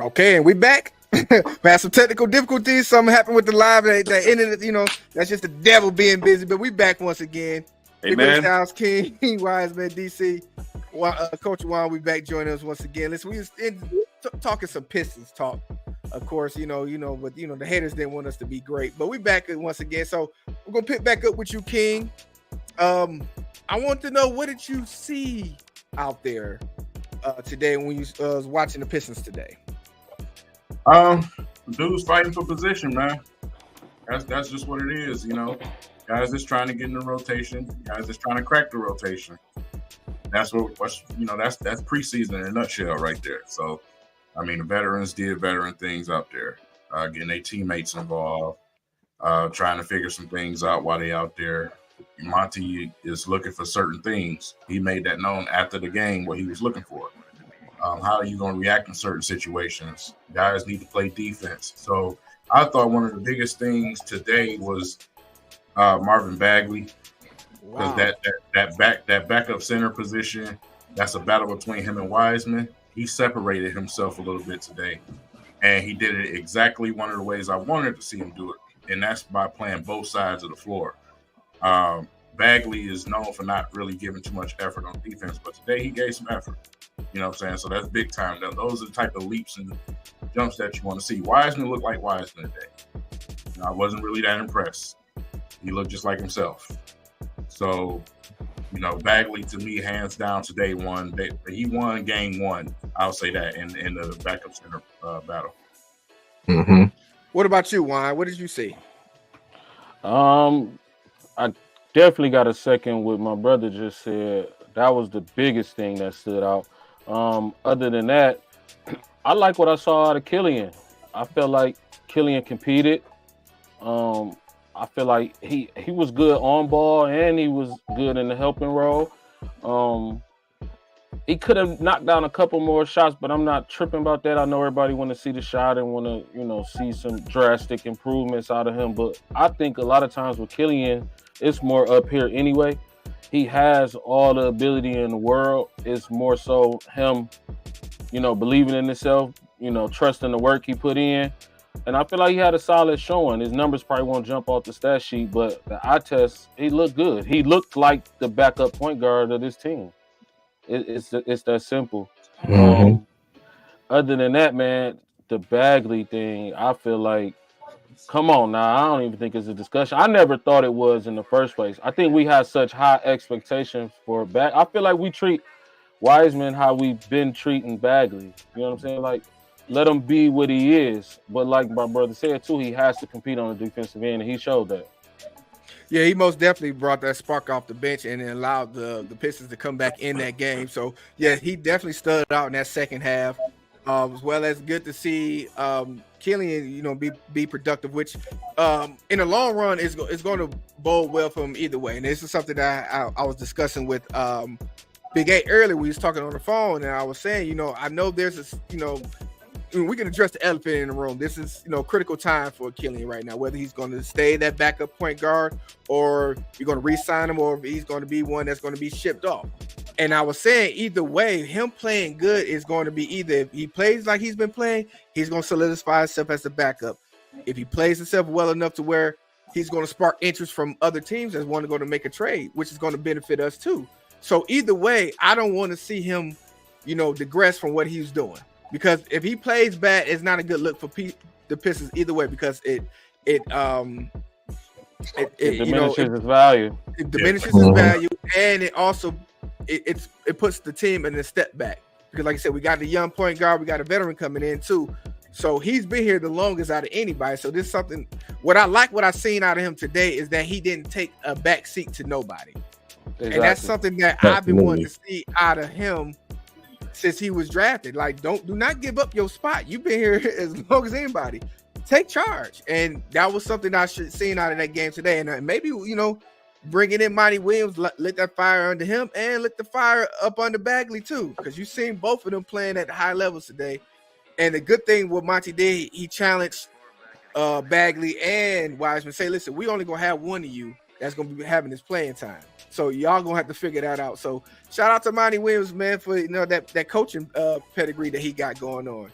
Okay, and we back. We had some technical difficulties. Something happened with the live that ended it. That's just the devil being busy. But we back once again. Hey, Big Brother man. Styles King, Wiseman, DC, Coach Juan. We back joining us once again. Listen, we was talking some Pistons talk. Of course, but the haters didn't want us to be great. But we back once again. So we're gonna pick back up with you, King. I want to know, what did you see out there today when you was watching the Pistons today? Dudes fighting for position, man. That's just what it is, Guys just trying to get in the rotation. Guys just trying to crack the rotation. That's that's preseason in a nutshell right there. So, I mean, the veterans did veteran things out there, getting their teammates involved, trying to figure some things out while they out there. Monty is looking for certain things. He made that known after the game, what he was looking for. How are you going to react in certain situations? Guys need to play defense. So I thought one of the biggest things today was Marvin Bagley. Because that backup center position, that's a battle between him and Wiseman. He separated himself a little bit today. And he did it exactly one of the ways I wanted to see him do it. And that's by playing both sides of the floor. Bagley is known for not really giving too much effort on defense, but today he gave some effort. You know what I'm saying? So that's big time. Those are the type of leaps and jumps that you want to see. Wiseman looked like Wiseman today. I wasn't really that impressed. He looked just like himself. So, Bagley, to me, hands down today, he won game one. I'll say that in the backup center battle. Mm-hmm. What about you, Juan? What did you see? I definitely got a second what my brother just said. That was the biggest thing that stood out. Other than that, I like what I saw out of Killian. I felt like Killian competed. I feel like he was good on ball and he was good in the helping role. He could have knocked down a couple more shots, but I'm not tripping about that. I know everybody want to see the shot and want to, see some drastic improvements out of him. But I think a lot of times with Killian, it's more up here anyway. He has all the ability in the world. It's more so him, believing in himself, trusting the work he put in. And I feel like he had a solid showing. His numbers probably won't jump off the stat sheet, but the eye test, he looked good. He looked like the backup point guard of this team. It's that simple. Mm-hmm. Other than that, man, the Bagley thing, I feel like, come on now, I don't even think it's a discussion. I never thought it was in the first place. I think we have such high expectations for Bagley. I feel like we treat Wiseman how we've been treating Bagley. You know what I'm saying? Like, let him be what he is. But like my brother said, too, he has to compete on the defensive end, and he showed that. Yeah, he most definitely brought that spark off the bench and then allowed the Pistons to come back in that game. So, yeah, he definitely stood out in that second half. As well as good to see Killian, be productive, which in the long run is going to bode well for him either way. And this is something that I was discussing with Big A earlier. We was talking on the phone, and I was saying, I know there's this, we can address the elephant in the room. This is, critical time for Killian right now, whether he's going to stay that backup point guard or you're going to re-sign him or if he's going to be one that's going to be shipped off. And I was saying, either way, him playing good is going to be either if he plays like he's been playing, he's going to solidify himself as the backup. If he plays himself well enough to where he's going to spark interest from other teams that want to go to make a trade, which is going to benefit us too. So either way, I don't want to see him, digress from what he's doing. Because if he plays bad, it's not a good look for the Pistons either way. Because it diminishes his value. It diminishes his value, and it also it puts the team in a step back. Because like I said, we got the young point guard, we got a veteran coming in too. So he's been here the longest out of anybody. So this is something. What I seen out of him today is that he didn't take a back seat to nobody, and that's something that I've been wanting to see out of him since he was drafted. Like, do not give up your spot. You've been here as long as anybody. Take charge. And that was something I should seen out of that game today. And maybe, bringing in Monty Williams, lit that fire under him and lit the fire up under Bagley too. Because you've seen both of them playing at high levels today. And the good thing what Monty did, he challenged Bagley and Wiseman. Say, listen, we only going to have one of you that's going to be having this playing time. So y'all going to have to figure that out. So shout out to Monty Williams, man, for that coaching pedigree that he got going on.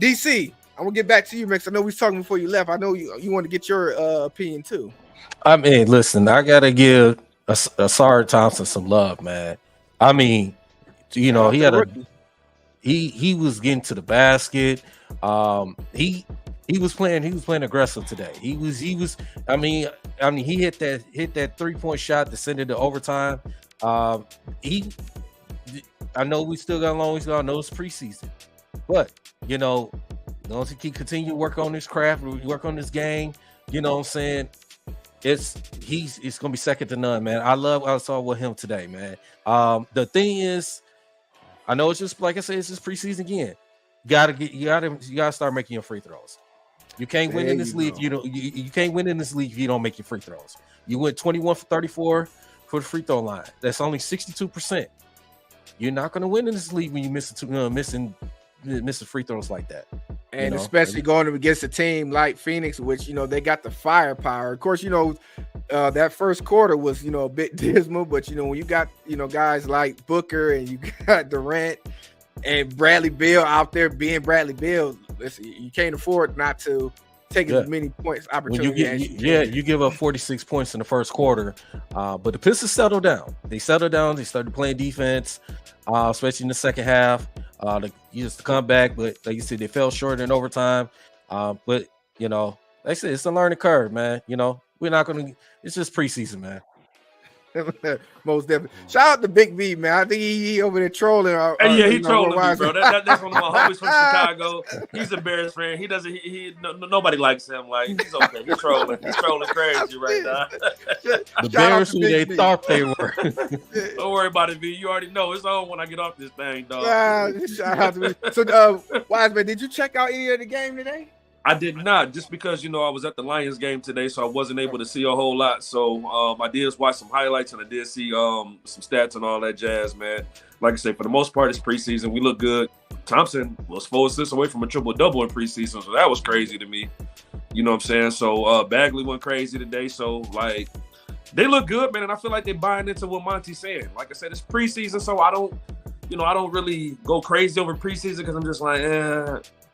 DC, I'm gonna get back to you, Max. I know we was talking before you left. I know you want to get your opinion too. I mean, listen, I gotta give Asar Thompson some love, man. I mean, you know, he had he was getting to the basket. He was playing aggressive today. He was. I mean, he hit that 3-point shot to send it to overtime. I know we still got a long ways to go. I know it's preseason, but you know, once he continue to work on this craft, work on this game, you know what I'm saying? It's gonna be second to none, man. I love what I saw with him today, man. The thing is, I know it's just like I said, it's just preseason again. You gotta start making your free throws. You can't win in this league. You can't win in this league if you don't make your free throws. You went 21 for 34 for the free throw line. That's only 62%. You're not gonna win in this league when you missing free throws like that. And especially going up against a team like Phoenix, which, they got the firepower. Of course, that first quarter was, a bit dismal, but, when you got, guys like Booker and you got Durant and Bradley Beal out there being Bradley Beal, listen, you can't afford not to take as many points opportunity. You give up 46 points in the first quarter, but the Pistons settled down. They settled down. They started playing defense, especially in the second half. Used to come back, but like you said, they fell short in overtime. But like I said, it's a learning curve, man. We're not gonna. It's just preseason, man. Most definitely. Shout out to Big V, man. I think he over there trolling. He trolling me, bro. That's one of my homies from Chicago. He's a Bears fan. He doesn't. Nobody likes him. Like, he's okay. He's trolling. He's trolling crazy right now. The Bears who they thought they were. Don't worry about it, V. You already know it's on when I get off this thing, dog. Shout out to me. So, Wiseman, did you check out any of the game today? I did not, just because, I was at the Lions game today, so I wasn't able to see a whole lot. So I did watch some highlights, and I did see some stats and all that jazz, man. Like I said, for the most part, it's preseason. We look good. Thompson was 4 assists away from a triple-double in preseason, so that was crazy to me. You know what I'm saying? So Bagley went crazy today. So, they look good, man, and I feel like they're buying into what Monty's saying. Like I said, it's preseason, so I don't really go crazy over preseason because I'm just like,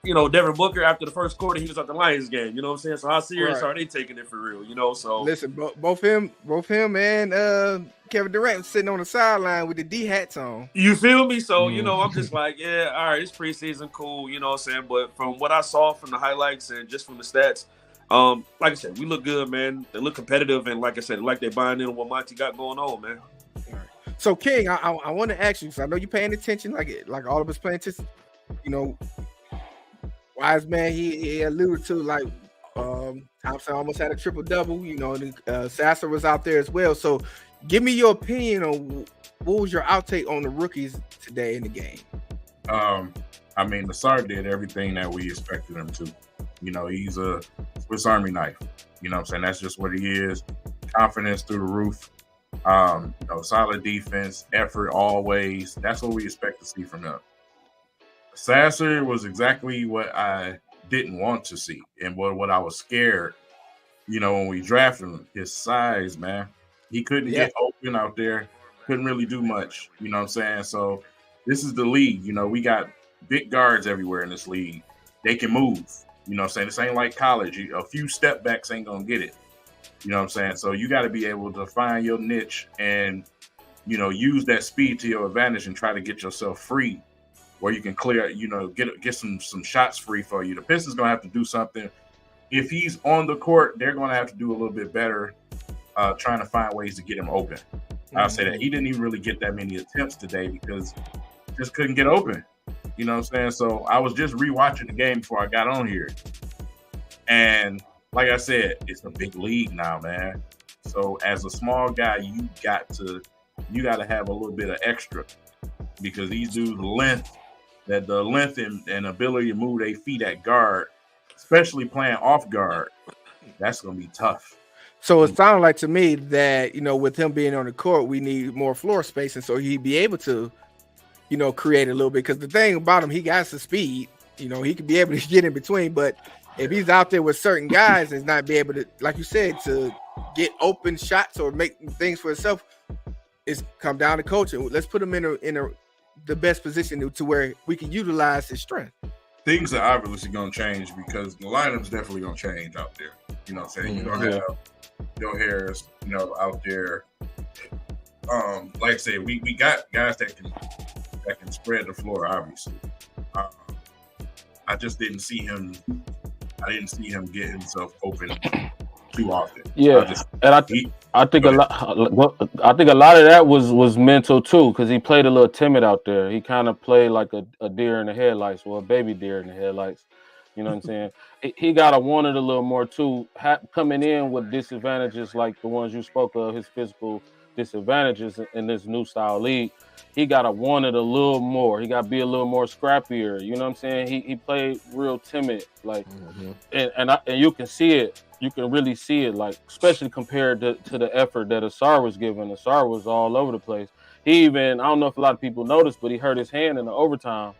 Devin Booker, after the first quarter, he was at the Lions game. You know what I'm saying? So how serious are they taking it for real? So listen, both him and Kevin Durant sitting on the sideline with the D hats on. You feel me? So I'm just like, yeah, all right, it's preseason, cool. You know what I'm saying? But from what I saw from the highlights and just from the stats, like I said, we look good, man. They look competitive, and like I said, like they're buying into what Monty got going on, man. So King, I want to ask you, because I know you're paying attention, like all of us paying attention. Wiseman, he alluded to Thompson almost had a triple double. Sasser was out there as well. So, give me your opinion on what was your outtake on the rookies today in the game. Nassar did everything that we expected him to. He's a Swiss Army knife. You know what I'm saying? That's just what he is. Confidence through the roof. Solid defense, effort always. That's what we expect to see from him. Sasser was exactly what I didn't want to see and what I was scared, when we drafted him. His size, man. He couldn't get open out there, couldn't really do much, you know what I'm saying? So this is the league, we got big guards everywhere in this league. They can move, you know what I'm saying? This ain't like college. A few step backs ain't going to get it, you know what I'm saying? So you got to be able to find your niche and, use that speed to your advantage and try to get yourself free, where you can clear, get some shots free for you. The Pistons going to have to do something. If he's on the court, they're going to have to do a little bit better trying to find ways to get him open. I'll say that. He didn't even really get that many attempts today because he just couldn't get open. You know what I'm saying? So I was just rewatching the game before I got on here. And like I said, it's a big league now, man. So as a small guy, you got to have a little bit of extra, because these dudes' length and ability to move their feet at guard, especially playing off guard, that's going to be tough. So it sounded like to me that, with him being on the court, we need more floor space. And so he'd be able to, create a little bit. Because the thing about him, he got some speed. He could be able to get in between. But if he's out there with certain guys and not be able to, like you said, to get open shots or make things for himself, it's come down to coaching. Let's put him in the best position to where we can utilize his strength. things are obviously going to change because the lineup's definitely going to change out there. You know what I'm saying? You're going to have Joe Harris, out there. Like I said, we got guys that can spread the floor, obviously. I just didn't see him. I didn't see him get himself open too often. Yeah, I think a lot of that was mental too, because he played a little timid out there. He kind of played like a deer in the headlights, well, a baby deer in the headlights. You know what I'm saying? He got to want it a little more too. Coming in with disadvantages like the ones you spoke of, his physical disadvantages in this new style league. He got to want it a little more. He got to be a little more scrappier. You know what I'm saying? He played real timid, like, and you can see it. You can really see it, like, especially compared to the effort that Asar was giving. Asar was all over the place. He even, I don't know if a lot of people noticed, but he hurt his hand in the overtime.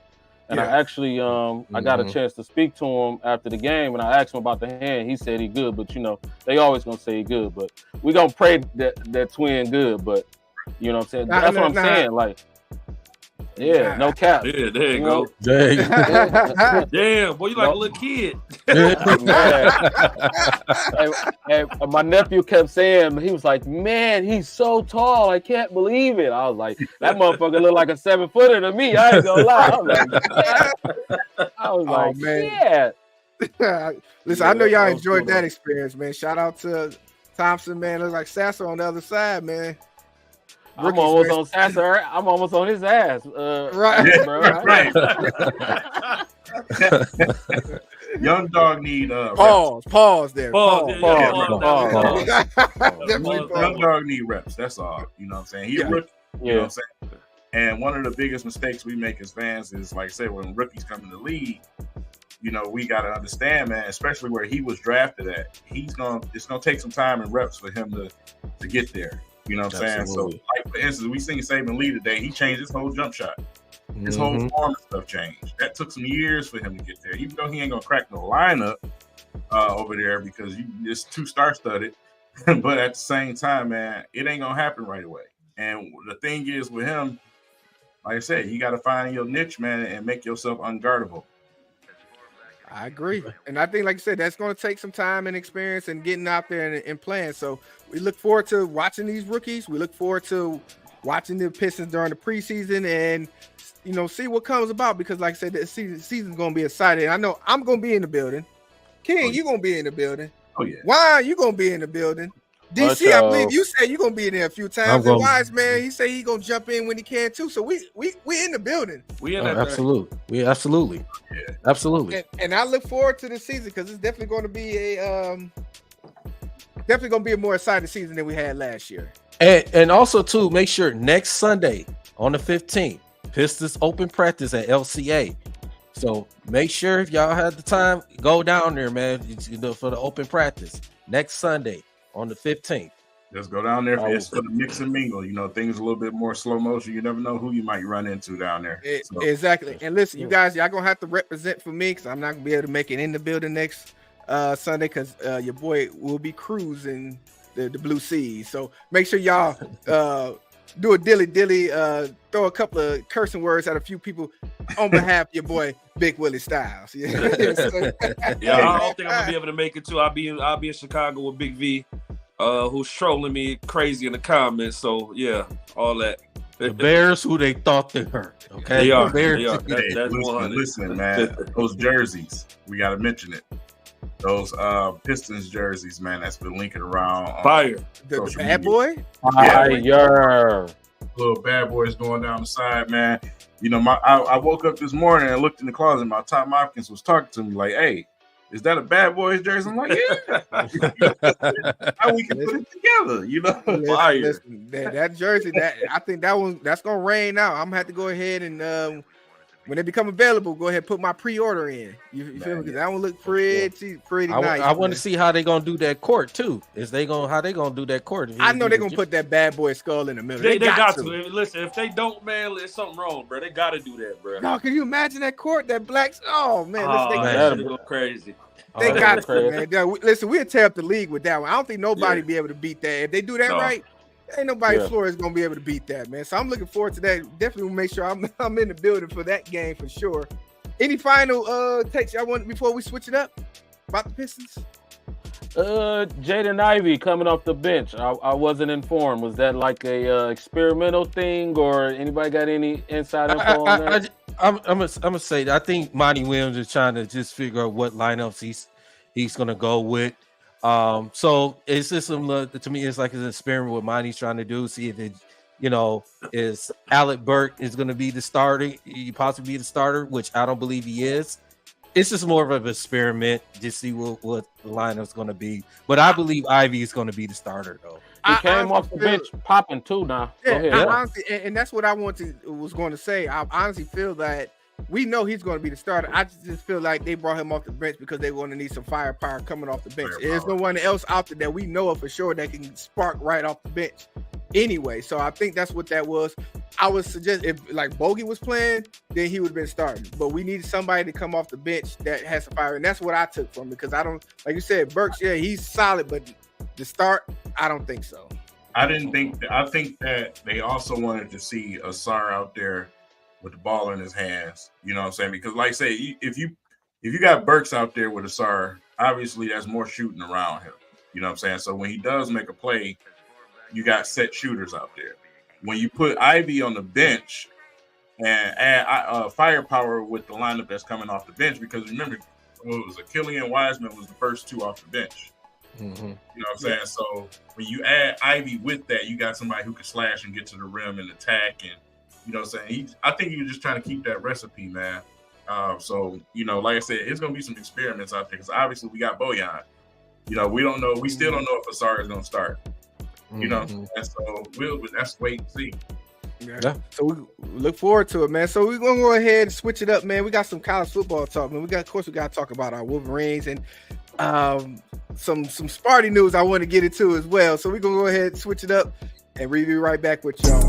And I actually, I got a chance to speak to him after the game, and I asked him about the hand. He said he good, but they always gonna say he good. But we gonna pray that twin good. But you know what I'm saying? That's what I'm saying. Like, yeah, no cap. Yeah, there you go. Dang. Damn, boy, you like a little kid. And my nephew kept saying, he was like, man, he's so tall. I can't believe it. I was like, that motherfucker look like a 7-footer to me. I ain't gonna lie. I was like, man. Yeah. Listen, I know y'all enjoyed that experience, man. Shout out to Thompson, man. Looks like Sasser on the other side, man. I'm almost on Sasser. I'm almost on his ass. Right, bro. Right. Young dog need pause there. Pause. Definitely Young dog need reps. That's all. You know what I'm saying? He's a rookie. You know what I'm saying? And one of the biggest mistakes we make as fans is, like I said, when rookies come in the league, we got to understand, man, especially where he was drafted at. It's gonna take some time and reps for him to get there. You know what I'm saying? So, like, for instance, we seen Saban Lee today. He changed his whole jump shot. His whole form and stuff changed. That took some years for him to get there. Even though he ain't gonna crack no lineup over there because it's too star-studded. But at the same time, man, it ain't gonna happen right away. And the thing is with him, like I said, you got to find your niche, man, and make yourself unguardable. I agree. And I think, like I said, that's going to take some time and experience and getting out there and playing. So we look forward to watching these rookies. We look forward to watching the Pistons during the preseason and, see what comes about because, like I said, the season's going to be exciting. I know I'm going to be in the building. King, you're going to be in the building. Oh, yeah. Why you going to be in the building? DC, I believe you said you're going to be in there a few times. And Wise, man, he said he's going to jump in when he can, too. So we in the building. We in that absolutely. We absolutely. Yeah. Absolutely. And I look forward to the season because it's definitely going to be a more exciting season than we had last year. And also, too, make sure next Sunday on the 15th, Pistons open practice at LCA. So make sure if y'all have the time, go down there, man, for the open practice next Sunday on the 15th. Just go down there for the mix and mingle. Things a little bit more slow motion. You never know who you might run into down there. Exactly. And listen, you guys, y'all going to have to represent for me because I'm not going to be able to make it in the building next Sunday because your boy will be cruising the Blue Seas. So make sure y'all do a dilly, throw a couple of cursing words at a few people on behalf of your boy Big Willie Styles. Yeah, I don't think I'm gonna be able to make it too. I'll be in Chicago with Big V, who's trolling me crazy in the comments. So yeah, all that. The Bears, who they thought they hurt. Okay, they are. Bears. That's listen, man. Those jerseys, we gotta mention it. Those Pistons jerseys, man, that's been linking around. Fire. The bad boy? Fire. Little bad boys going down the side, man. I woke up this morning and looked in the closet. My Tom Hopkins was talking to me like, hey, is that a bad boys jersey? I'm like, yeah. How we can put it together, Fire. Listen, that jersey, I think that's going to rain out. I'm going to have to go ahead and when they become available, go ahead and put my pre-order in. You feel me? Because that one look pretty nice. I want to see how they gonna do that court too. How they gonna do that court? I know they're gonna put that bad boy skull in the middle. They got to. Listen, if they don't, man, there's something wrong, bro. They got to do that, bro. No, can you imagine that court? That black? Oh man, that'll go crazy. They got to, man. Listen, we'll tear up the league with that one. I don't think nobody be able to beat that. If they do that right, ain't nobody floor is gonna be able to beat that, man. So I'm looking forward to that. Definitely will make sure I'm in the building for that game for sure. Any final takes y'all want before we switch it up about the Pistons? Jaden Ivey coming off the bench. I wasn't informed. Was that like a experimental thing, or anybody got any inside info on that? I'm gonna say that I think Monty Williams is trying to just figure out what lineups he's gonna go with. So it's just to me, it's like an experiment what Monty's trying to do. See if it, is Alec Burke is gonna be the starter, possibly be the starter, which I don't believe he is. It's just more of an experiment to see what the lineup's going to be. But I believe Ivy is going to be the starter, though. He came off the bench popping too now. Yeah, honestly, and that's what I was going to say. I honestly feel that we know he's going to be the starter. I just feel like they brought him off the bench because they want to need some firepower coming off the bench. There's no one else out there that we know of for sure that can spark right off the bench anyway. So I think that's what that was. I would suggest if like Bogey was playing, then he would have been starting. But we needed somebody to come off the bench that has some fire, and that's what I took from it. Because I don't, like you said, Burks, yeah, he's solid, but the start, I don't think so. I think that they also wanted to see Asar out there with the ball in his hands. You know what I'm saying? Because like I say, if you got Burks out there with Asar, obviously that's more shooting around him. You know what I'm saying? So when he does make a play, you got set shooters out there. When you put Ivy on the bench and add firepower with the lineup that's coming off the bench, because remember, what was it? Killian Wiseman was the first two off the bench. Mm-hmm. You know what I'm saying? So when you add Ivy with that, you got somebody who can slash and get to the rim and attack. And, you know what I'm saying? I think you're just trying to keep that recipe, man. So, like I said, it's going to be some experiments out there because obviously we got Bojan. We don't know. We still don't know if Asar is going to start. And so let's wait and see. Yeah. So we look forward to it, man. So we're gonna go ahead and switch it up, man. We got some college football talk, man. We got to talk about our Wolverines and some Sparty news I want to get into as well. So we're gonna go ahead and switch it up, and we'll be right back with y'all.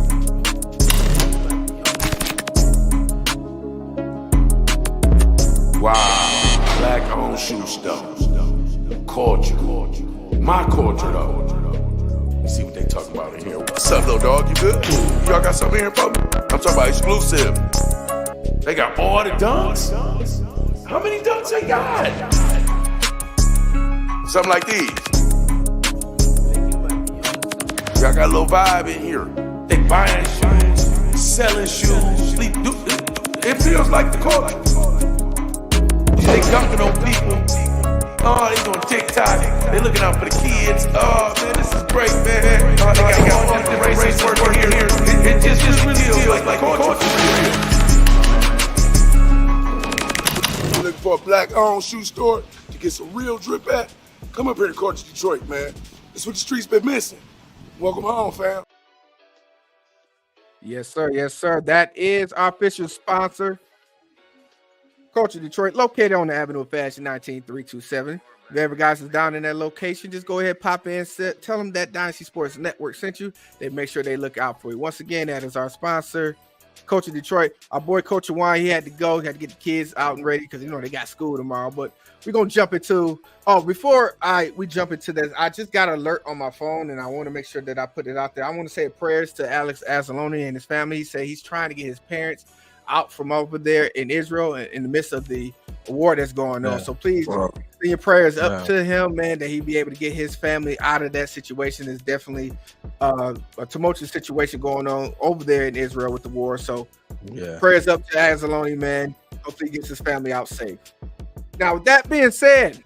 Wow, black-owned shoe store, culture, my culture though. See what they talking about in here. What's up, little dog? You good? Y'all got something here for me? I'm talking about exclusive. They got all the dunks? How many dunks they got? Something like these. Y'all got a little vibe in here. They buying shoes, selling shoes. It feels like the culture. They dunking on people. Oh, they doing TikTok. They looking out for the kids. Oh, man, this is great, man. Oh, they got all the races working here. It just really feels like culture. You're looking for a black-owned shoe store to get some real drip at? Come up here to Culture Detroit, man. That's what the streets been missing. Welcome home, fam. Yes, sir. Yes, sir. That is our official sponsor, Culture Detroit, located on the Avenue of Fashion 19327. If ever guys is down in that location, just go ahead, pop in, tell them that Dynasty Sports Network sent you. They make sure they look out for you. Once again, that is our sponsor, Culture Detroit. Our boy Coach Juwan, he had to go. He had to get the kids out and ready because they got school tomorrow. But we're gonna jump into before we jump into this, I just got an alert on my phone and I want to make sure that I put it out there. I want to say prayers to Alex Anzalone and his family. He said he's trying to get his parents out from over there in Israel in the midst of the war that's going on. So please send your prayers up to him, man, that he be able to get his family out of that situation. It's definitely a tumultuous situation going on over there in Israel with the war. So prayers up to Anzalone, man. Hopefully he gets his family out safe. Now, with that being said,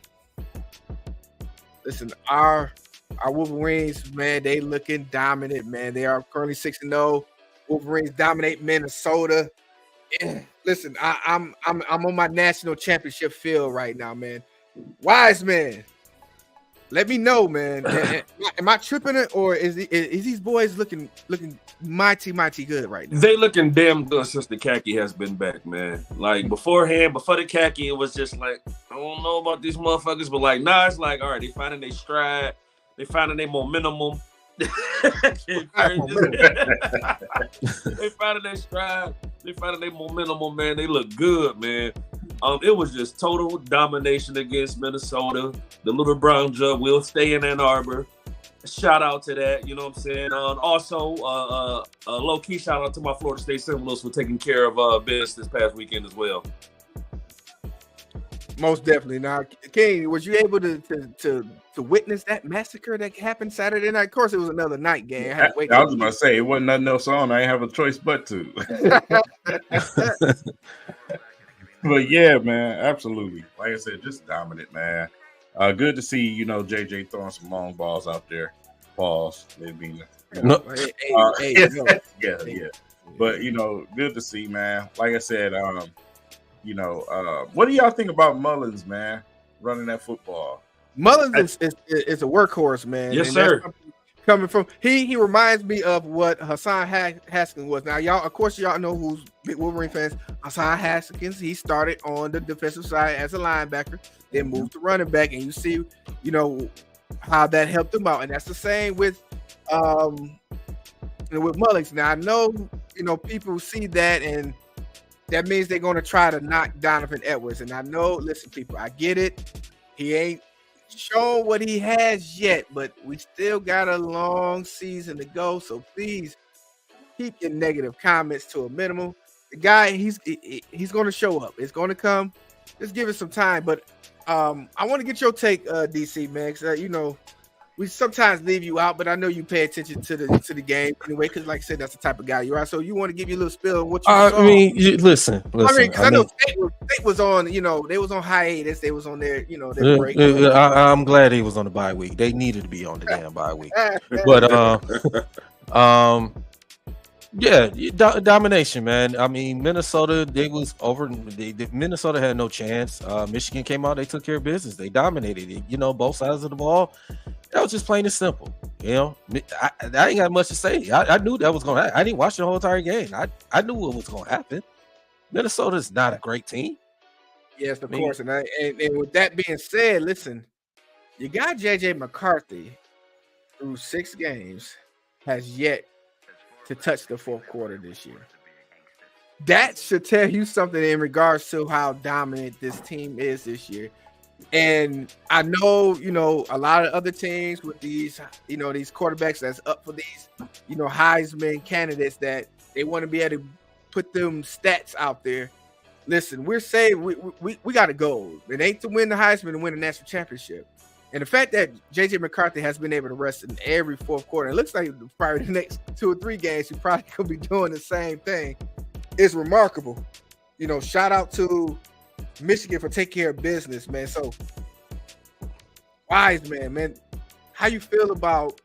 listen, our Wolverines, man, they looking dominant, man. They are currently 6-0. Wolverines dominate Minnesota. Listen, I'm on my national championship field right now, man. Wiseman, let me know, man. Am I tripping it, or is these boys looking mighty good right now? They looking damn good since the khaki has been back, man. Like before the khaki, it was just like, I don't know about these motherfuckers, but like now it's like, all right, they finding their stride, they finding their momentum. They finding their stride, they finding their momentum, man. They look good, man. It was just total domination against Minnesota. The little brown jug will stay in Ann Arbor. Shout out to that, you know what I'm saying? Also, low-key shout out to my Florida State Seminoles for taking care of business this past weekend as well. Most definitely. Now, King, was you able to witness that massacre that happened Saturday night? Of course, it was another night game. I had to wait. I was about to say it wasn't nothing else on. I didn't have a choice but to. But yeah, man, absolutely. Like I said, just dominant, man. Good to see, JJ throwing some long balls out there. Pause. They mean, No. yeah. But good to see, man. Like I said, what do y'all think about Mullins, man, running that football? Mullins is a workhorse, man. Yes, and sir. Coming from he reminds me of what Hassan Haskins was. Now, y'all, of course, y'all know who's big Wolverine fans. Hassan Haskins, he started on the defensive side as a linebacker, then moved to running back, and you see, how that helped him out. And that's the same with with Mullins. Now, I know, people see that, and that means they're going to try to knock Donovan Edwards. And I know, listen, people, I get it. He ain't shown what he has yet, but we still got a long season to go. So please keep your negative comments to a minimum. The guy, he's going to show up. It's going to come. Just give it some time. But I want to get your take, DC, man, because, we sometimes leave you out, but I know you pay attention to the game anyway, because like I said, that's the type of guy you are. So you want to give you a little spill of what you saw. I mean, listen. Because I know State was on, they was on hiatus. They was on their, their break. I'm glad he was on the bye week. They needed to be on the damn bye week. But yeah, domination, man. I mean, Minnesota, they was over. Minnesota had no chance. Michigan came out, they took care of business. They dominated it. Both sides of the ball. That was just plain and simple. I ain't got much to say. I knew that was going to happen. I didn't watch the whole entire game. I knew what was going to happen. Minnesota's not a great team. Yes, of course. And with that being said, listen, you got JJ McCarthy through 6 games, has yet to touch the fourth quarter this year. That should tell you something in regards to how dominant this team is this year. And I know, a lot of other teams with these, these quarterbacks that's up for these, Heisman candidates that they want to be able to put them stats out there. Listen, we're saying we got a goal. It ain't to win the Heisman, to win the national championship. And the fact that JJ McCarthy has been able to rest in every fourth quarter, it looks like probably the next 2 or 3 games, he's probably going to be doing the same thing. It's remarkable. Shout out to Michigan for taking care of business, man. So, Wiseman, man, how you feel about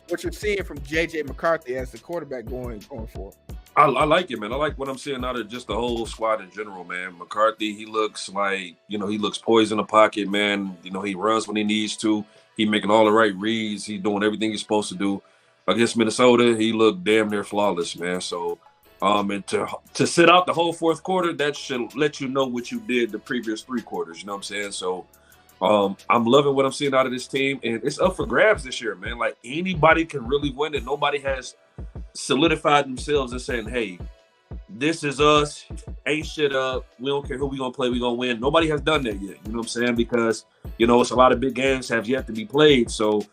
what you're seeing from JJ McCarthy as the quarterback going forward? I like it, man. I like what I'm seeing out of just the whole squad in general, man. McCarthy, he looks like, he looks poised in the pocket, man. He runs when he needs to. He making all the right reads. He's doing everything he's supposed to do. Against Minnesota, he looked damn near flawless, man. So, and to sit out the whole fourth quarter, that should let you know what you did the previous 3 quarters. You know what I'm saying? So, I'm loving what I'm seeing out of this team, and it's up for grabs this year, man. Like, anybody can really win it. Nobody has solidified themselves and saying, hey, this is us, ain't shit up, we don't care who we gonna play, we gonna win. Nobody has done that yet, you know what I'm saying? Because it's a lot of big games have yet to be played. So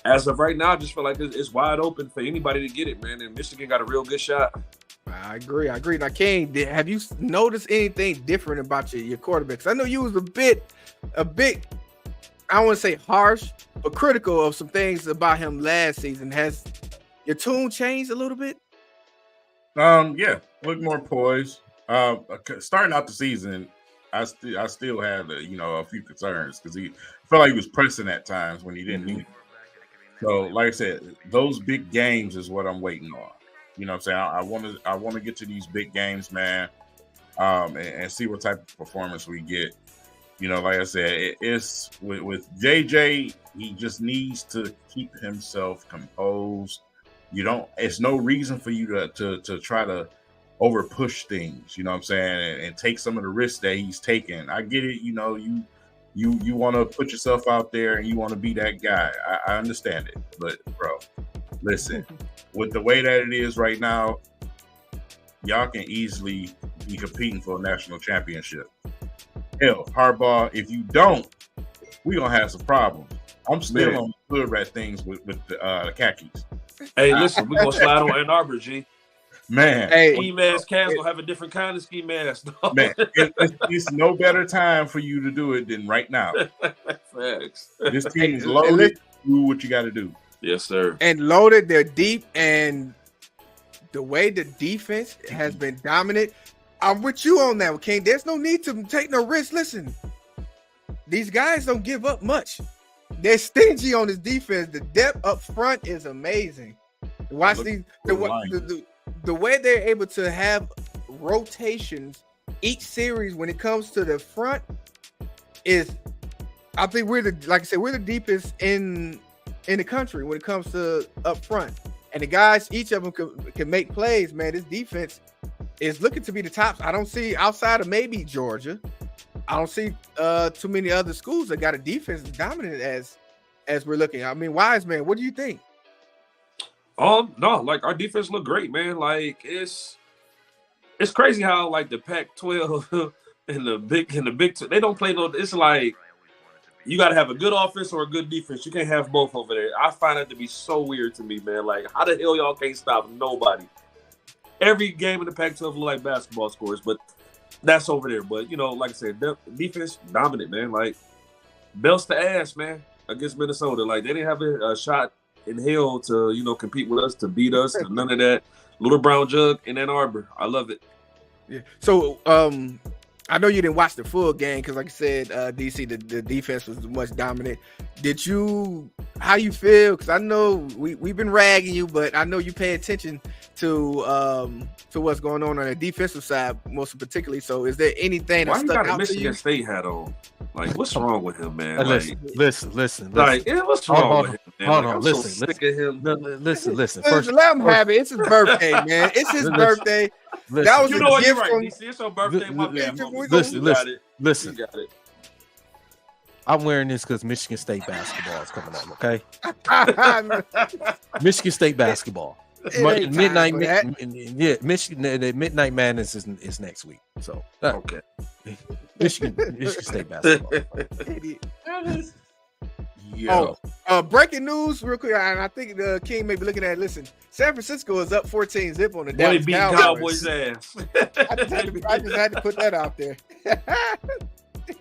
as of right now, I just feel like it's wide open for anybody to get it, man. And Michigan got a real good shot. I agree. Now, Kane, have you noticed anything different about your quarterbacks? I know you was a bit I don't want to say harsh, but critical of some things about him last season. Has your tune changed a little bit? Yeah, look more poised. Starting out the season, I still had a few concerns because he felt like he was pressing at times when he didn't need it. So, like I said, those big games is what I'm waiting on. You know what I'm saying? I want to get to these big games, man, and see what type of performance we get. Like I said, it's with JJ, he just needs to keep himself composed. It's no reason for you to try to over push things, you know what I'm saying, and take some of the risks that he's taking. I get it, you want to put yourself out there and you want to be that guy. I understand it, but bro, listen, with the way that it is right now, y'all can easily be competing for a national championship. Hell, Harbaugh, if you don't, we're gonna have some problems. I'm still on hood rat things with the khakis. Hey, listen, we're gonna slide on Ann Arbor, G. Man, Hey, Ski mask cats gonna have a different kind of ski mask. dog. man, it's no better time for you to do it than right now. Facts. This team is Hey, loaded. Do what you got to do. Yes, sir. and loaded, they're deep, and the way the defense has been dominant, I'm with you on that, King. There's no need to take no risk. Listen, these guys don't give up much. They're stingy on this defense. The depth up front is amazing. Watch these the way they're able to have rotations each series when it comes to the front is, I think we're the deepest in the country when it comes to up front. And the guys, each of them can make plays, man. This defense is looking to be the top. I don't see, outside of maybe Georgia, I don't see too many other schools that got a defense as dominant as we're looking. I mean, Wise, man, what do you think? No, like our defense look great, man. Like it's crazy how like the Pac-12 and the Big Two, they don't play no. It's like you got to have a good offense or a good defense. You can't have both over there. I find that to be so weird to me, man. Like how the hell y'all can't stop nobody? Every game in the Pac-12 look like basketball scores, but that's over there. But you know, like I said, defense dominant, man. Like belts to ass, man, against Minnesota. Like they didn't have a shot in hell to, you know, compete with us, to beat us, and none of that. Little brown jug in Ann Arbor. I love it. Yeah. So I know you didn't watch the full game because, like I said, DC, the defense was much dominant. How you feel? Because I know we've been ragging you, but I know you pay attention to what's going on the defensive side, most particularly. So is there anything Why that you stuck got a out to Michigan you? State hat on? Like, what's wrong with him, man? Listen. Like, yeah, what's wrong with him, man? Hold Like, on, I'm listen, so sick of him. Listen. Let him have it. It's his birthday, man. It's his birthday. Listen, That was You a know what? You're gift right, from. DC. It's your birthday. My bad. Listen, You got it. listen. You got it. I'm wearing this because Michigan State basketball is coming up. Okay, Michigan State basketball. Midnight, yeah. Michigan, the Midnight Madness is next week. So Okay. Michigan State basketball. Yo, Breaking news, real quick, and I think the King may be looking at it. Listen, San Francisco is up 14-0 on the Boy, Dallas beat Cowboys. Cowboys ass. I just had to put that out there.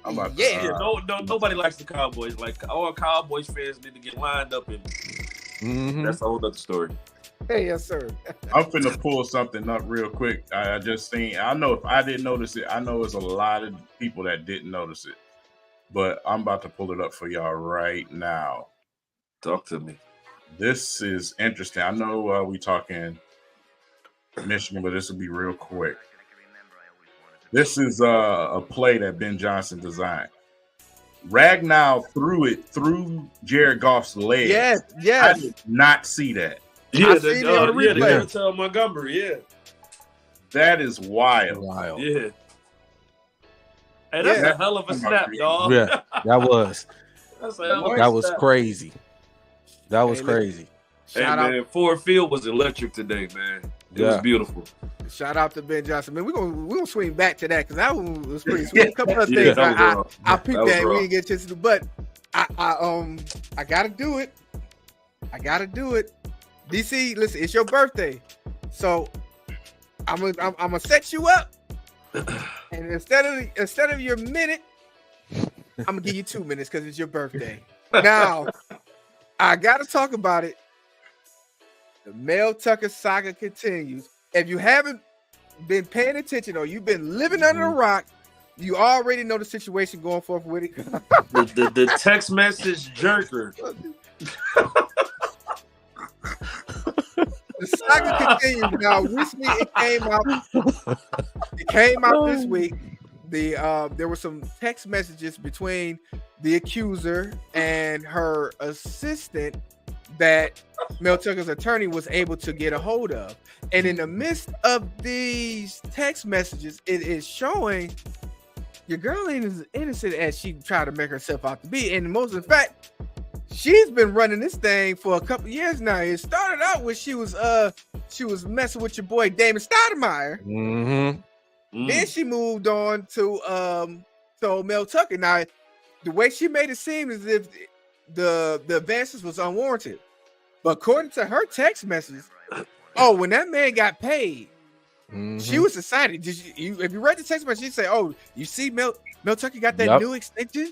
I'm about to, Yeah. Nobody likes the Cowboys. Like all Cowboys fans need to get lined up, and Mhm. that's a whole other story. Hey, yes, sir. I'm finna pull something up real quick. I just seen. I know if I didn't notice it, I know there's a lot of people that didn't notice it. But I'm about to pull it up for y'all right now. Talk to me. This is interesting. I know we talking Michigan, but this will be real quick. This is a play that Ben Johnson designed. Ragnow threw it through Jared Goff's leg. Yes. I did not see that. Yeah, seen it on the the replay. Chantel Montgomery. Yeah, That is wild. Wild. yeah. Hey, that's a hell of a snap, dog. Yeah, that was That's a hell of a that was snap. crazy. That was Hey, look. crazy. Hey, Shout out, man, Ford Field was electric today, man. It was Yeah. beautiful. shout out to Ben Johnson. Man, we're gonna swing back to that because that one was pretty sweet. A couple of Yeah, things that was I rough. peeped That was that we rough. didn't get a chance to do, but I gotta do it. DC, listen, it's your birthday, so I'm gonna set you up, and instead of your minute, I'm gonna give you 2 minutes because it's your birthday. Now, I gotta talk about it. The Mel Tucker saga continues. If you haven't been paying attention or you've been living under a rock, you already know the situation going forth with it. The text message jerker. The saga continues. Now, recently it came out this week. There were some text messages between the accuser and her assistant that Mel Tucker's attorney was able to get a hold of. And in the midst of these text messages, it is showing your girl ain't as innocent as she tried to make herself out to be. And most in fact, she's been running this thing for a couple years now. It started out when she was messing with your boy Damon Stoudemire. Mm-hmm. Then she moved on to Mel Tucker. Now, the way she made it seem as if the advances was unwarranted. But according to her text messages, when that man got paid, She was excited. Did you if you read the text message, she said, "Oh, you see, Mel Tucker got that new extension."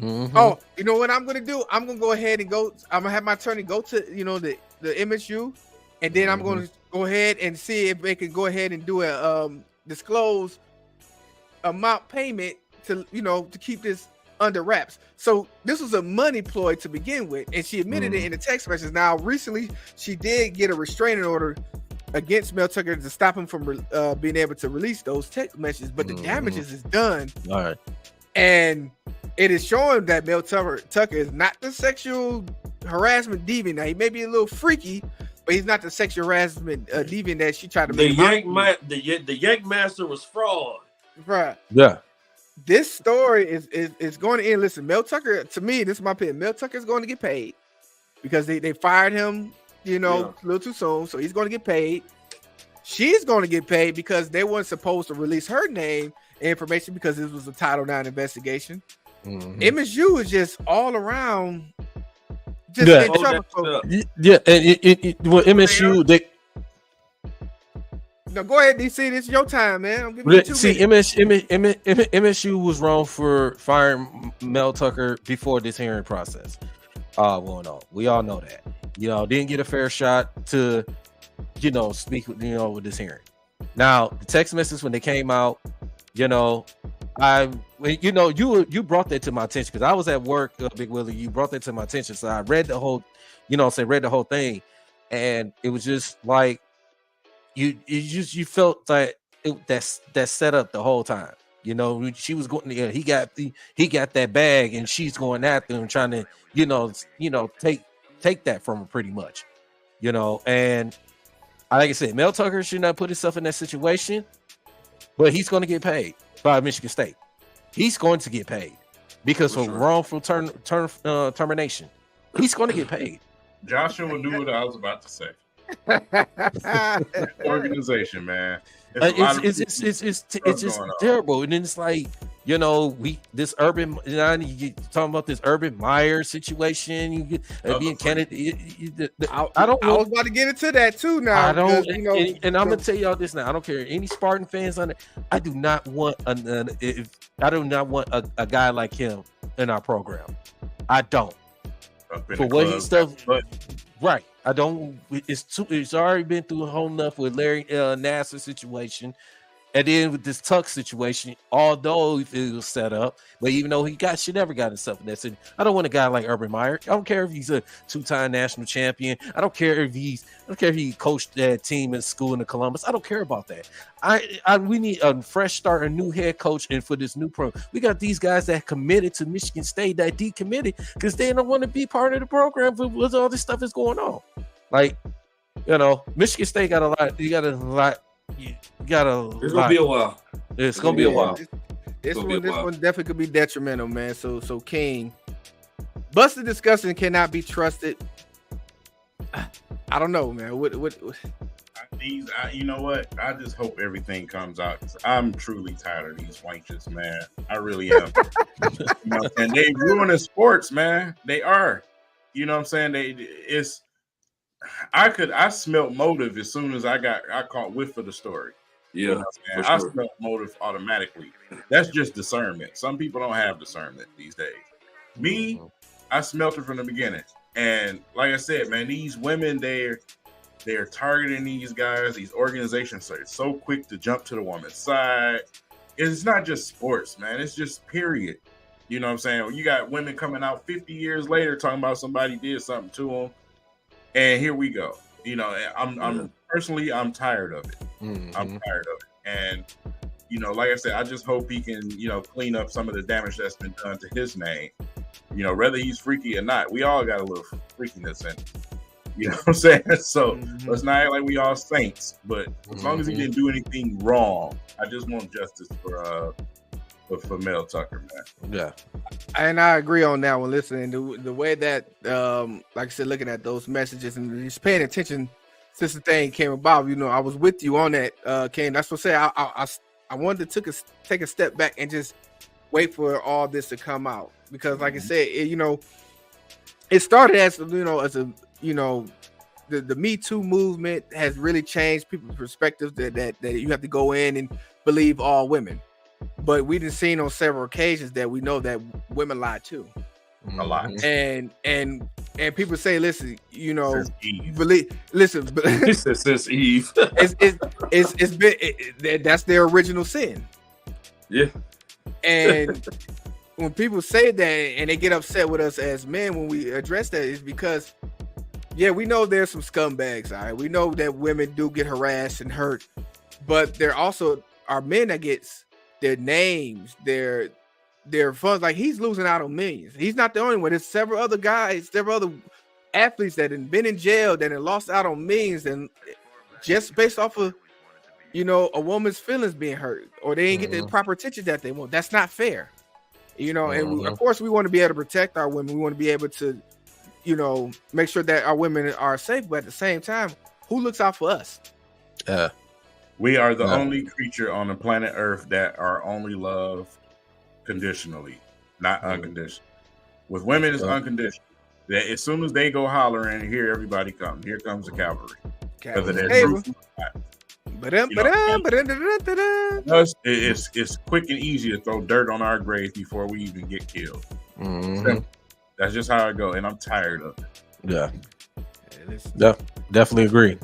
Oh, you know what I'm gonna do? I'm gonna go ahead and go. I'm gonna have my attorney go to the MSU, and then I'm gonna go ahead and see if they can go ahead and do a disclose amount payment to to keep this under wraps. So this was a money ploy to begin with, and she admitted it in the text message. Now, recently, she did get a restraining order against Mel Tucker to stop him from being able to release those text messages, but the damages is done. All right. And it is showing that Mel Tucker is not the sexual harassment deviant. Now, he may be a little freaky, but he's not the sexual harassment deviant that she tried to make. The Yank Master was fraud. Right. Yeah. This story is going to end. Listen, Mel Tucker, to me, this is my opinion. Mel Tucker is going to get paid because they fired him, a little too soon. So he's going to get paid. She's going to get paid because they weren't supposed to release her name and information because this was a Title IX investigation. MSU is just all around just in trouble. Yeah, and MSU, they. No, go ahead, DC. This is your time, man. I'm giving you 2 minutes. MSU was wrong for firing Mel Tucker before this hearing process. We all know that. Didn't get a fair shot to, speak with this hearing. Now, the text messages when they came out, you brought that to my attention because I was at work, Big Willie. You brought that to my attention, so I read the whole, read the whole thing, and it was just like you felt like that set up the whole time. She was going. He got that bag, and she's going after him, trying to take that from her pretty much. And like I said, Mel Tucker should not put himself in that situation, but he's going to get paid by Michigan State. He's going to get paid because for wrongful termination. He's going to get paid. Joshua will do what I was about to say. Organization, man. It's just terrible, and then it's like this Urban. You talking about this Urban Meyer situation? Being candidate. I was about to get into that too. Now I don't, and I'm gonna tell y'all this now. I don't care any Spartan fans on it. I do not want a guy like him in our program. I don't. For what he's done, right? I don't. It's already been through a whole enough with Larry Nassar situation, and then with this Tuck situation. Although it was set up, but even though she never got himself in that situation. I don't want a guy like Urban Meyer. I don't care if he's a 2-time national champion. I don't care if he coached that team in school in Columbus. I don't care about that. We need a fresh start, a new head coach, and for this new program, we got these guys that committed to Michigan State that decommitted because they don't want to be part of the program with all this stuff that's going on. Like, Michigan State got a lot. You got a lot. It's gonna be a while. It's gonna be a while. This one definitely could be detrimental, man. So King, busted discussion cannot be trusted. I don't know, man. What? You know what? I just hope everything comes out. I'm truly tired of these wenches, man. I really am. And they ruining sports, man. They are. You know what I'm saying? I smelt motive as soon as I caught whiff of the story. Yeah, you know I smelt motive automatically. That's just discernment. Some people don't have discernment these days. Me, I smelt it from the beginning. And like I said, man, these women, they're targeting these guys. These organizations are so quick to jump to the woman's side. It's not just sports, man. It's just period. You know what I'm saying? You got women coming out 50 years later talking about somebody did something to them. And here we go. I'm personally, I'm tired of it. I'm tired of it. And, like I said, I just hope he can, clean up some of the damage that's been done to his name. Whether he's freaky or not, we all got a little freakiness in it. You know what I'm saying? So let's not act like we all saints. But as long as he didn't do anything wrong, I just want justice for Mel Tucker, man. Yeah. And I agree on that one. Listen, the way that, like I said, looking at those messages and just paying attention since the thing came about, I was with you on that, Ken. That's what I say. I wanted to take a step back and just wait for all this to come out because, like I said, it started as the Me Too movement has really changed people's perspectives that you have to go in and believe all women. But we done seen on several occasions that we know that women lie too. A lot. And people say, listen, you know, Since Eve. listen, He said since Eve. it's been that's their original sin. Yeah. And when people say that and they get upset with us as men when we address that, is because, yeah, we know there's some scumbags. All right, we know that women do get harassed and hurt, but there also are men that gets their names, their funds. Like, he's losing out on millions. He's not the only one. There's several other guys, several other athletes that have been in jail that have lost out on millions, and just based off of, you know, a woman's feelings being hurt, or they ain't get the proper attention that they want. That's not fair, you know. And of course, we want to be able to protect our women. We want to be able to, you know, make sure that our women are safe. But at the same time, who looks out for us? We are the only creature on the planet Earth that are only loved conditionally, not unconditional. With women, it's unconditional. That as soon as they go hollering, here everybody comes. Here comes the cavalry. Because of their truth. It's quick and easy to throw dirt on our graves before we even get killed. That's just how I go, and I'm tired of it. Yeah, definitely agree.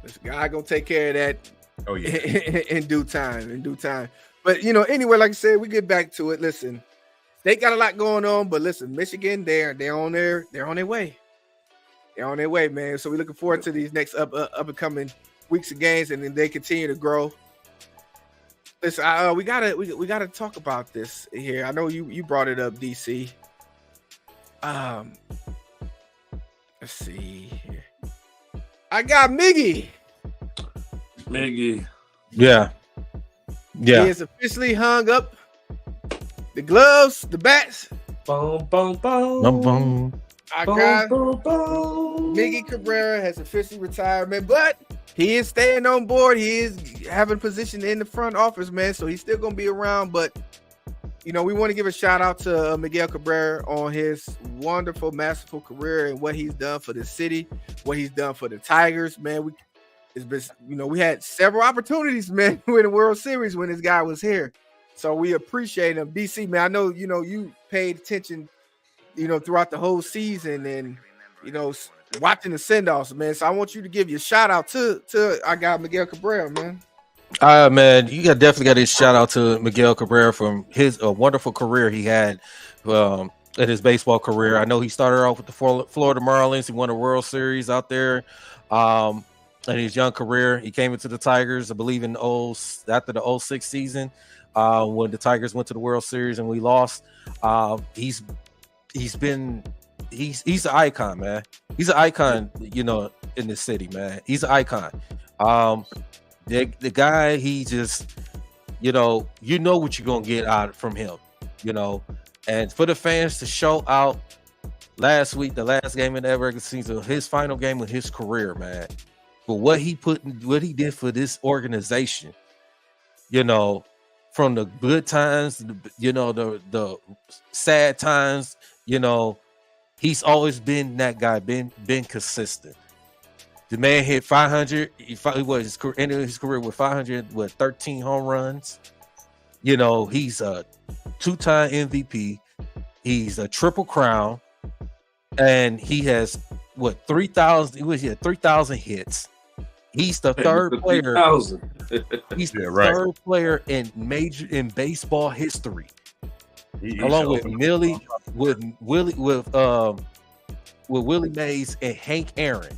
This guy gonna take care of that. Oh yeah, in due time. But you know, anyway, like I said, we get back to it. Listen, they got a lot going on, but listen, Michigan, they're on their way. They're on their way, man. So we're looking forward to these next up and coming weeks of games, and then they continue to grow. Listen, we gotta talk about this here. I know you brought it up, DC. Let's see here. I got Miggy. Yeah. He has officially hung up the gloves, the bats. Boom, boom, boom. Boom, boom. I got Miggy Cabrera has officially retired, man, but he is staying on board. He is having a position in the front office, man, so he's still going to be around. But, you know, we want to give a shout out to Miguel Cabrera on his wonderful, masterful career and what he's done for the city, what he's done for the Tigers, man. We had several opportunities, man, to win the World Series when this guy was here. So we appreciate him. DC, man, I know, you know, you paid attention, you know, throughout the whole season and, you know, watching the send-offs, man. So I want you to give your shout out to our guy, Miguel Cabrera, man. Man, you definitely got to shout out to Miguel Cabrera from his wonderful career he had in his baseball career. I know he started off with the Florida Marlins. He won a World Series out there. In his young career, he came into the Tigers, I believe, after the 06 season, when the Tigers went to the World Series and we lost. He's an icon, man. He's an icon, you know, in the city, man. He's an icon. The guy, he just, you know what you're gonna get out from him, you know. And for the fans to show out last week, the last game in the regular season, his final game of his career, man. But what he did for this organization, you know, from the good times, you know, the sad times, you know, he's always been that guy, been consistent. The man hit 500. He ended his career with 500 with 13 home runs. You know, he's a two-time MVP. He's a Triple Crown, and he has 3,000. He had 3,000 hits. He's the third player. He's the third player in baseball history, along with Willie Mays and Hank Aaron.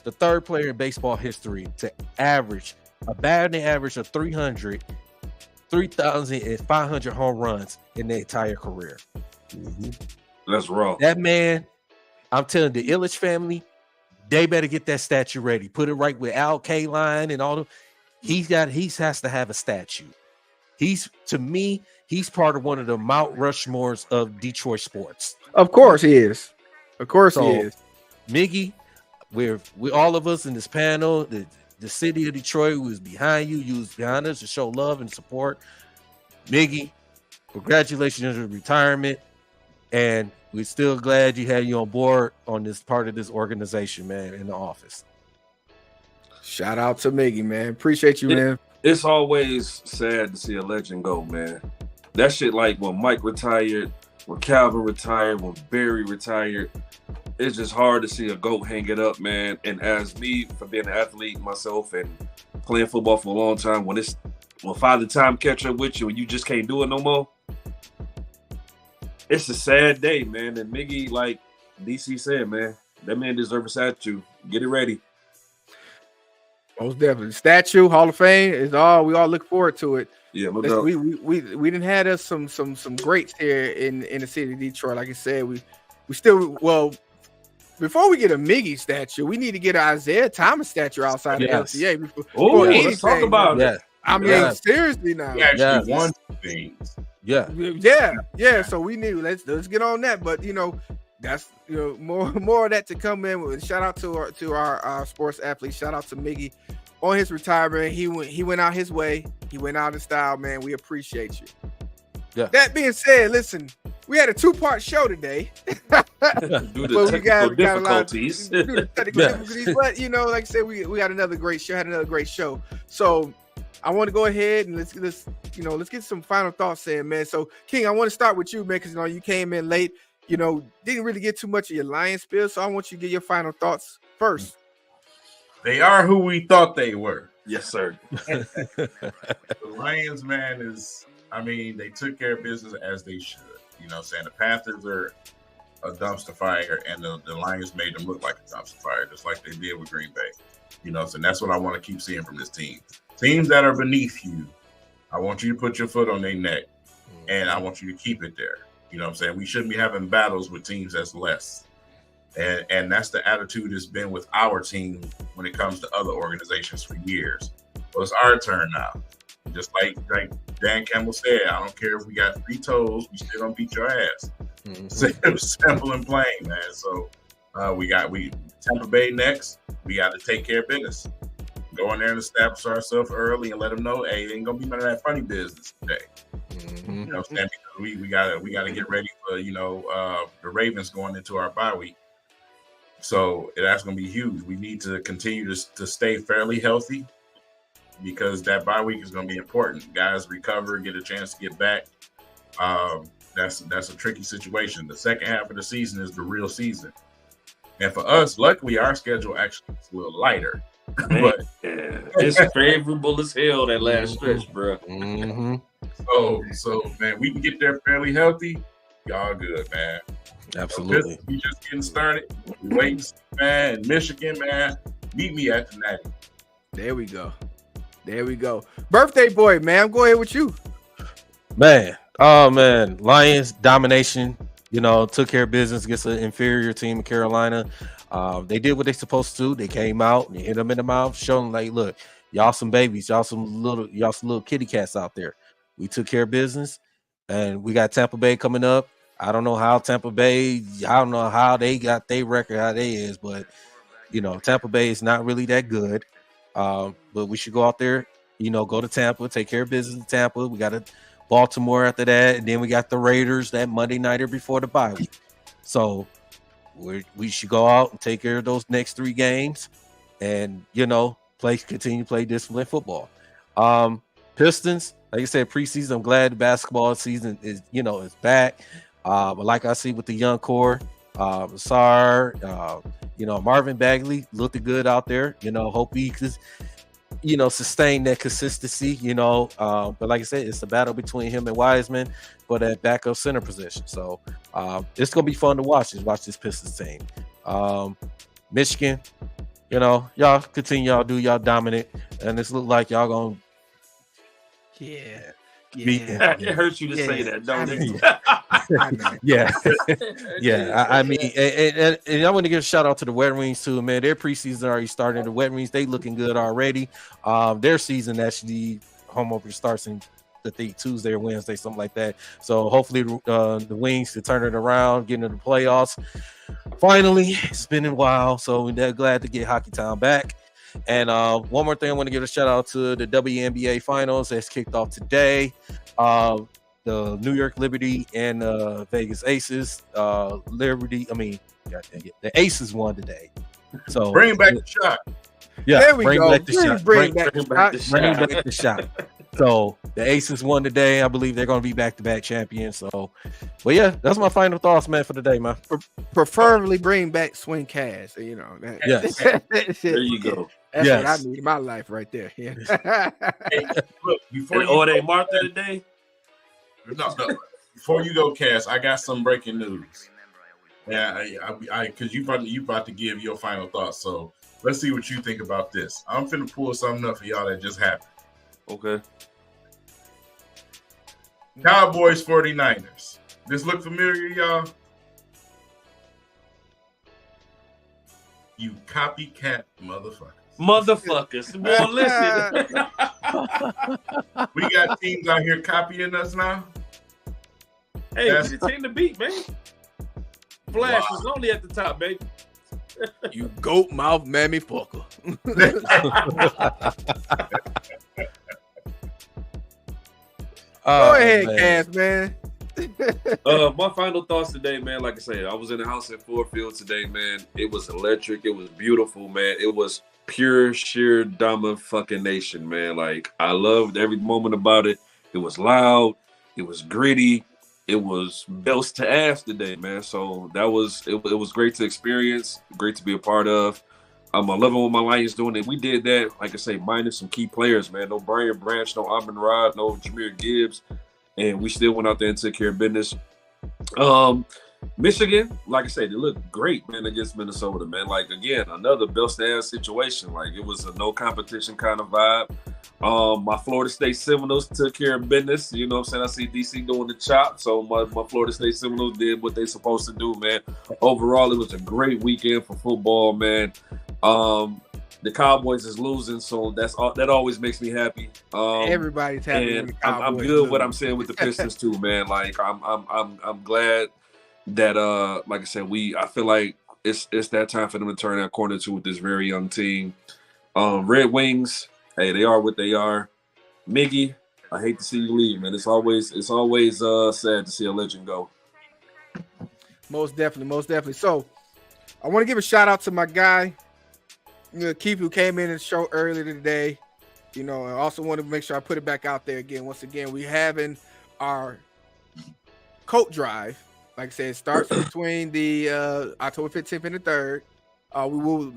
The third player in baseball history to average a batting average of 3,500 home runs in their entire career. That's wrong. That man, I'm telling the Ilitch family, they better get that statue ready. Put it right with Al Kaline and all them. He has to have a statue. To me, he's part of one of the Mount Rushmores of Detroit sports. Of course he is. He is. Miggy, we all of us in this panel, the city of Detroit was behind you. You was behind us to show love and support. Miggy, congratulations on your retirement. And we're still glad you had you on board on this part of this organization, man, in the office. Shout out to Miggy, man. Appreciate you, man. It's always sad to see a legend go, man. That shit, like when Mike retired, when Calvin retired, when Barry retired, it's just hard to see a GOAT hang it up, man. And as me, for being an athlete myself and playing football for a long time, when Father Time catch up with you and you just can't do it no more, it's a sad day, man. And Miggy, like DC said, man, that man deserves a statue. Get it ready. Most definitely. Statue, Hall of Fame is all. We all look forward to it. Yeah, we didn't have us some greats here in the city of Detroit. Like I said, we still, well, before we get a Miggy statue, we need to get an Isaiah Thomas statue outside the LCA. Let's talk about it. I mean, seriously now. We actually won things. Yeah. So we need let's get on that. But that's more of that to come in. Shout out to our sports athletes. Shout out to Miggy on his retirement. He went out his way. He went out in style, man. We appreciate you. Yeah. That being said, listen, we had a 2-part show today. Due to technical difficulties. But like I said, we had another great show. So I want to go ahead and let's get some final thoughts in, man. So King, I want to start with you, man, because you came in late. Didn't really get too much of your Lions spiel, so I want you to get your final thoughts first. They are who we thought they were. Yes, sir. The Lions, man, they took care of business as they should. The Panthers are a dumpster fire, and the Lions made them look like a dumpster fire, just like they did with Green Bay. So that's what I want to keep seeing from this team. Teams that are beneath you, I want you to put your foot on their neck, and I want you to keep it there. We shouldn't be having battles with teams that's less. And that's the attitude that's been with our team when it comes to other organizations for years. Well, it's our turn now. Just like Dan Campbell said, I don't care if we got 3 toes, we still gonna beat your ass. Simple and plain, man. So we Tampa Bay next. We got to take care of business. Go in there and establish ourselves early and let them know, hey, it ain't gonna be none of that funny business today. Because we gotta get ready for the Ravens going into our bye week. So that's gonna be huge. We need to continue to stay fairly healthy because that bye week is gonna be important. Guys recover, get a chance to get back. That's a tricky situation. The second half of the season is the real season, and for us, luckily, our schedule actually is a little lighter. But it's favorable as hell that last stretch, bro. So man, we can get there fairly healthy. Y'all good, man. Absolutely. We just getting started. We waiting, man. Michigan, man. Meet me at the Natty. There we go. Birthday boy, man. Go ahead with you. Man. Oh man. Lions domination. Took care of business against an inferior team in Carolina. They did what they supposed to. They came out and hit them in the mouth, showing like, look, y'all some babies, y'all some little kitty cats out there. We took care of business, and we got Tampa Bay coming up. I don't know how they got their record, how they is, but Tampa Bay is not really that good. But we should go out there, go to Tampa, take care of business in Tampa. We got a Baltimore after that, and then we got the Raiders that Monday nighter before the bye week. So we should go out and take care of those next 3 games, and continue to play disciplined football. Pistons, like I said, preseason. I'm glad the basketball season is back. But like I see with the young core, Sar, Marvin Bagley looked good out there. Hope he could, sustain that consistency. But like I said, it's a battle between him and Wiseman for that backup center position. So it's gonna be fun to watch this Pistons team. Michigan, y'all continue, y'all do y'all dominant, and this look like y'all gonna. It hurts you to say that, don't it? I mean, and I want to give a shout out to the Wet Wings too, man. Their preseason already started. The Wet Wings, they looking good already. Their season actually home opener starts in I think Tuesday or Wednesday, something like that. So hopefully the Wings can turn it around, get into the playoffs. Finally, it's been a while, so we're glad to get Hockey Town back. And one more thing, I want to give a shout out to the WNBA Finals that's kicked off today. the New York Liberty and Vegas Aces. Liberty, I mean, God dang it, the Aces won today. So Bring back the shot. yeah, There we bring go. back the shot. Bring back the back shot. the Bring shot. back the shot. So the Aces won today. I believe they're going to be back-to-back champions. So, but yeah, that's my final thoughts, man, for today, man. Preferably bring back swing cash. You know. That, Yes. There you go. That's Yes. what I need in my life right there. Yeah. Hey, look, before And you Ode Martha today. no, before you go, Cass, I got some breaking news. Yeah, because you about to give your final thoughts. So let's see what you think about this. I'm finna pull something up for y'all that just happened. Okay. Cowboys 49ers. This look familiar, y'all? You copycat motherfuckers. Boy, listen. We got teams out here copying us now. Hey, That's- get your team to beat, man. Flash Wow. is only at the top, baby. You goat mouth mammy fucker. Go ahead, Cass, man. My final thoughts today, man. Like I said, I was in the house at Ford Field today, man. It was electric. It was beautiful, man. It was pure, sheer dominant fucking nation, man. Like, I loved every moment about it. It was loud. It was gritty. It was belts to ass today, man. So that was it was great to experience, great to be a part of. I'm loving what my Lions doing, and we did that, like I say, minus some key players, man. No Brian Branch, no Amon Rod, no Jameer Gibbs, and we still went out there and took care of business. Michigan, like I said, they looked great, man, against Minnesota, man. Like, again, another belts to ass situation. Like, it was a no competition kind of vibe. My Florida State Seminoles took care of business. You know what I'm saying? I see DC doing the chop. So my Florida State Seminoles did what they're supposed to do, man. Overall, it was a great weekend for football, man. The Cowboys is losing, so that always makes me happy. Everybody's happy. when And the I'm Cowboys good lose. what I'm saying with the Pistons too, man. Like I'm glad that like I said, I feel like it's that time for them to turn that corner too with this very young team. Red Wings, hey, they are what they are. Miggy, I hate to see you leave, man. It's always sad to see a legend go. Most definitely. So I want to give a shout out to my guy, Keith, who came in and show earlier today. You know, I also want to make sure I put it back out there again. Once again, we having our coat drive. Like I said, it starts between the October 15th and the 3rd. We will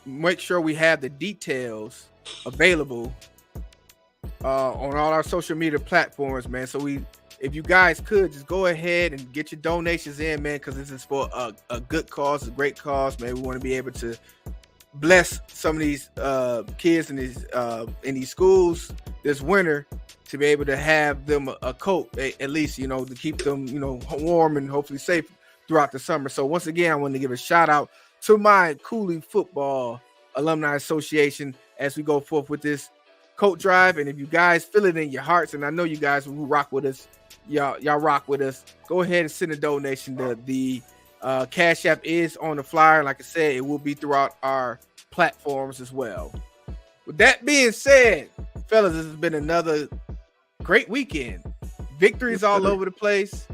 make sure we have the details available on all our social media platforms, man. So if you guys could just go ahead and get your donations in, man, because this is for a good cause, a great cause, man. We want to be able to bless some of these kids in these schools this winter to be able to have them a coat, at least, you know, to keep them, you know, warm and hopefully safe throughout the summer. So once again, I want to give a shout out to my Cooley Football Alumni Association as we go forth with this coat drive. And if you guys feel it in your hearts, and I know you guys who rock with us, y'all rock with us, go ahead and send a donation. The Cash App is on the flyer. Like I said, it will be throughout our platforms as well. With that being said, fellas, this has been another great weekend. Victories all over the place.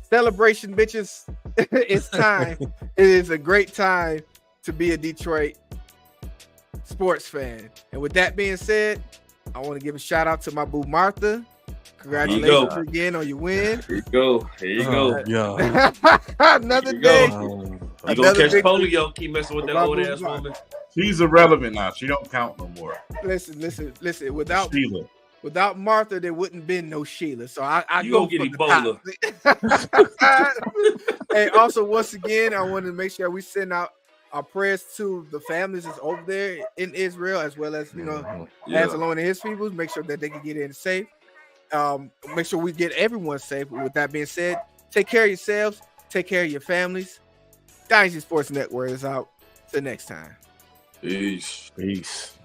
Celebration, bitches. It's time. It is a great time to be a Detroit sports fan. And with that being said, I want to give a shout out to my boo Martha. Congratulations again on your win. Here you go. Yeah. Another Here you day. go. You Another gonna catch victory. polio? Keep messing with that old ass woman. She's irrelevant now. She don't count no more. Listen. Sheila. Without Martha, there wouldn't been no Sheila. So I You go gonna get for the top. Hey, also, once again, I want to make sure we send out our prayers to the families that's over there in Israel, as well as, you know, as along and his people. Make sure that they can get in safe. Make sure we get everyone safe. With that being said, take care of yourselves. Take care of your families. Dynasty Sports Network is out. Till next time. Peace. Peace.